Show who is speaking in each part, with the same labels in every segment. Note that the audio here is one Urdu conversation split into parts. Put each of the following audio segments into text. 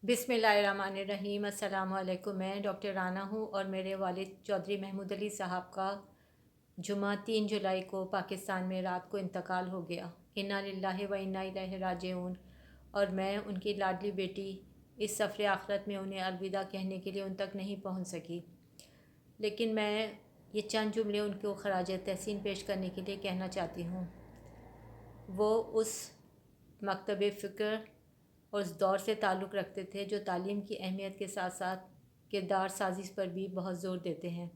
Speaker 1: بسم اللہ الرحمن الرحیم۔ السلام علیکم۔ میں ڈاکٹر رانا ہوں اور میرے والد چودھری محمود علی صاحب کا جمعہ 3 جولائی کو پاکستان میں رات کو انتقال ہو گیا۔ انا للہ و انا الیہ راجعون۔ اور میں ان کی لاڈلی بیٹی اس سفر آخرت میں انہیں الوداع کہنے کے لیے ان تک نہیں پہنچ سکی، لیکن میں یہ چند جملے ان کو خراج تحسین پیش کرنے کے لیے کہنا چاہتی ہوں۔ وہ اس مکتب فکر اور اس دور سے تعلق رکھتے تھے جو تعلیم کی اہمیت کے ساتھ ساتھ کردار سازی پر بھی بہت زور دیتے ہیں۔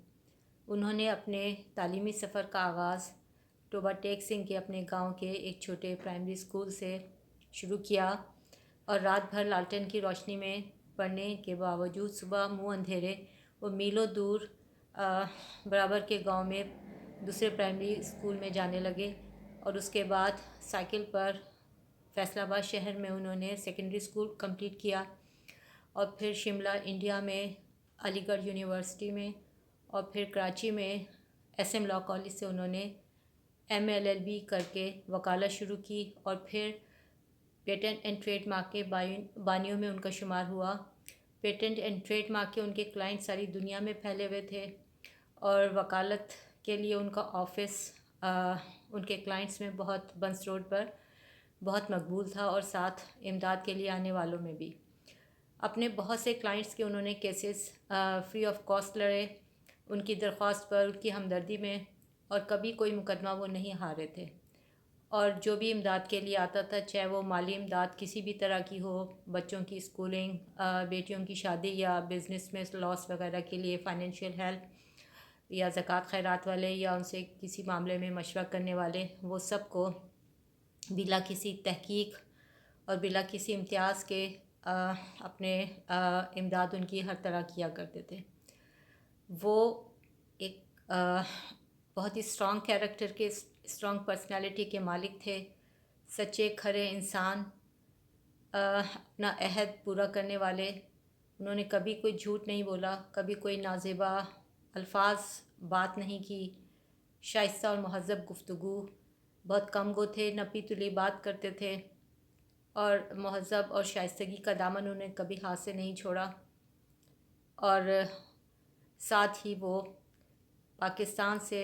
Speaker 1: انہوں نے اپنے تعلیمی سفر کا آغاز ٹوبہ ٹیک سنگھ کے اپنے گاؤں کے ایک چھوٹے پرائمری اسکول سے شروع کیا اور رات بھر لالٹین کی روشنی میں پڑھنے کے باوجود صبح منہ اندھیرے وہ میلوں دور برابر کے گاؤں میں دوسرے پرائمری اسکول میں جانے لگے، اور اس کے بعد سائیکل پر فیصل آباد شہر میں انہوں نے سیکنڈری اسکول کمپلیٹ کیا، اور پھر شملہ انڈیا میں علی گڑھ یونیورسٹی میں، اور پھر کراچی میں ایس ایم لاء کالج سے انہوں نے MLLB کر کے وکالت شروع کی، اور پھر پیٹنٹ اینڈ ٹریڈ مارک کے بانیوں میں ان کا شمار ہوا۔ پیٹنٹ اینڈ ٹریڈ مارک کے ان کے کلائنٹ ساری دنیا میں پھیلے ہوئے تھے، اور وکالت کے لیے ان کا آفس ان کے کلائنٹس میں بہت بنس روڈ پر بہت مقبول تھا، اور ساتھ امداد کے لیے آنے والوں میں بھی۔ اپنے بہت سے کلائنٹس کے انہوں نے کیسز فری آف کاسٹ لڑے، ان کی درخواست پر، ان کی ہمدردی میں، اور کبھی کوئی مقدمہ وہ نہیں ہارے تھے۔ اور جو بھی امداد کے لیے آتا تھا، چاہے وہ مالی امداد کسی بھی طرح کی ہو، بچوں کی اسکولنگ، بیٹیوں کی شادی، یا بزنس میں لاس وغیرہ کے لیے فائنینشیل ہیلپ، یا زکوٰۃ خیرات والے، یا ان سے کسی معاملے میں مشورہ کرنے والے، وہ سب کو بلا کسی تحقیق اور بلا کسی امتیاز کے اپنے امداد ان کی ہر طرح کیا کرتے تھے۔ وہ ایک بہت ہی اسٹرانگ کیریکٹر کے، اسٹرانگ پرسنالٹی کے مالک تھے، سچے کھرے انسان، اپنا عہد پورا کرنے والے۔ انہوں نے کبھی کوئی جھوٹ نہیں بولا، کبھی کوئی نازیبا الفاظ بات نہیں کی، شائستہ اور مہذب گفتگو، بہت کم گو تھے، نپی تلی بات کرتے تھے، اور مہذب اور شائستگی کا دامن انہیں کبھی ہاتھ سے نہیں چھوڑا۔ اور ساتھ ہی وہ پاکستان سے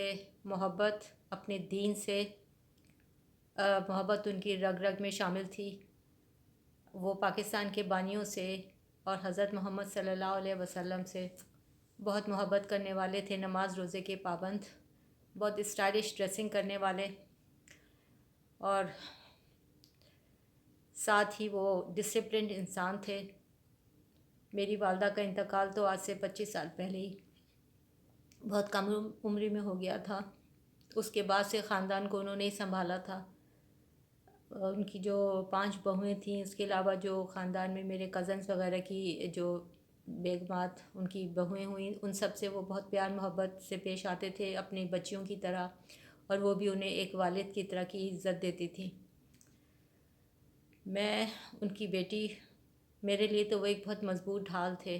Speaker 1: محبت، اپنے دین سے محبت ان کی رگ رگ میں شامل تھی۔ وہ پاکستان کے بانیوں سے اور حضرت محمد صلی اللہ علیہ وسلم سے بہت محبت کرنے والے تھے، نماز روزے کے پابند، بہت اسٹائلش ڈریسنگ کرنے والے، اور ساتھ ہی وہ ڈسپلنڈ انسان تھے۔ میری والدہ کا انتقال تو آج سے 25 سال پہلے ہی بہت کم عمری میں ہو گیا تھا۔ اس کے بعد سے خاندان کو انہوں نے ہی سنبھالا تھا۔ ان کی جو 5 بہویں تھیں، اس کے علاوہ جو خاندان میں میرے کزنس وغیرہ کی جو بیگمات ان کی بہویں ہوئیں، ان سب سے وہ بہت پیار محبت سے پیش آتے تھے، اپنی بچیوں کی طرح، اور وہ بھی انہیں ایک والد کی طرح کی عزت دیتی تھیں۔ میں ان کی بیٹی، میرے لیے تو وہ ایک بہت مضبوط ڈھال تھے۔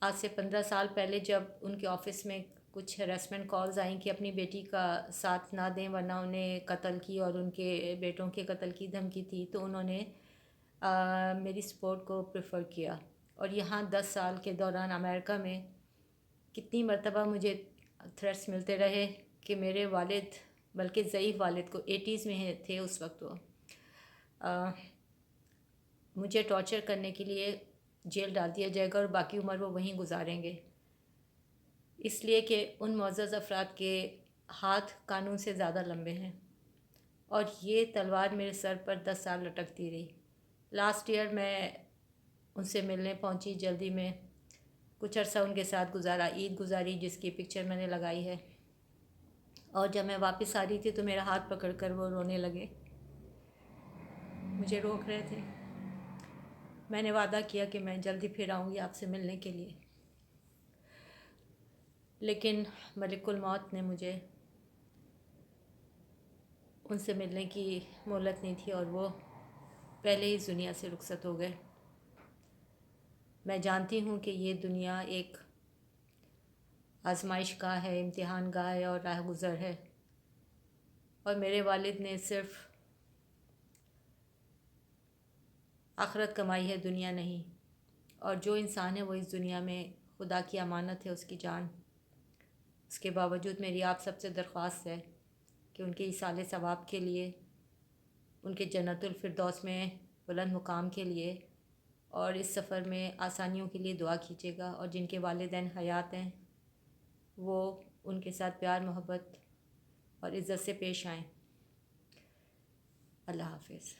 Speaker 1: آج سے 15 سال پہلے جب ان کے آفس میں کچھ ہراسمنٹ کالز آئیں کہ اپنی بیٹی کا ساتھ نہ دیں ورنہ انہیں قتل کی اور ان کے بیٹوں کے قتل کی دھمکی تھی، تو انہوں نے میری سپورٹ کو پریفر کیا۔ اور یہاں 10 سال کے دوران امریکہ میں کتنی مرتبہ مجھے تھریٹس ملتے رہے کہ میرے والد، بلکہ ضعیف والد کو 80s میں تھے اس وقت، وہ مجھے ٹارچر کرنے کے لیے جیل ڈال دیا جائے گا اور باقی عمر وہ وہیں گزاریں گے، اس لیے کہ ان معزز افراد کے ہاتھ قانون سے زیادہ لمبے ہیں، اور یہ تلوار میرے سر پر 10 سال لٹکتی رہی۔ لاسٹ ایئر میں ان سے ملنے پہنچی جلدی میں، کچھ عرصہ ان کے ساتھ گزارا، عید گزاری، جس کی پکچر میں نے لگائی ہے، اور جب میں واپس آ رہی تھی تو میرا ہاتھ پکڑ کر وہ رونے لگے، مجھے روک رہے تھے۔ میں نے وعدہ کیا کہ میں جلدی پھر آؤں گی آپ سے ملنے کے لیے، لیکن ملک الموت نے مجھے ان سے ملنے کی مہلت نہیں تھی، اور وہ پہلے ہی اس دنیا سے رخصت ہو گئے۔ میں جانتی ہوں کہ یہ دنیا ایک آزمائش گاہ ہے، امتحان گاہ ہے، اور راہ گزر ہے، اور میرے والد نے صرف آخرت کمائی ہے، دنیا نہیں۔ اور جو انسان ہے وہ اس دنیا میں خدا کی امانت ہے، اس کی جان۔ اس کے باوجود میری آپ سب سے درخواست ہے کہ ان کے ایصال ثواب کے لیے، ان کے جنت الفردوس میں بلند مقام کے لیے اور اس سفر میں آسانیوں کے لیے دعا کیجیے گا، اور جن کے والدین حیات ہیں وہ ان کے ساتھ پیار محبت اور عزت سے پیش آئیں۔ اللہ حافظ۔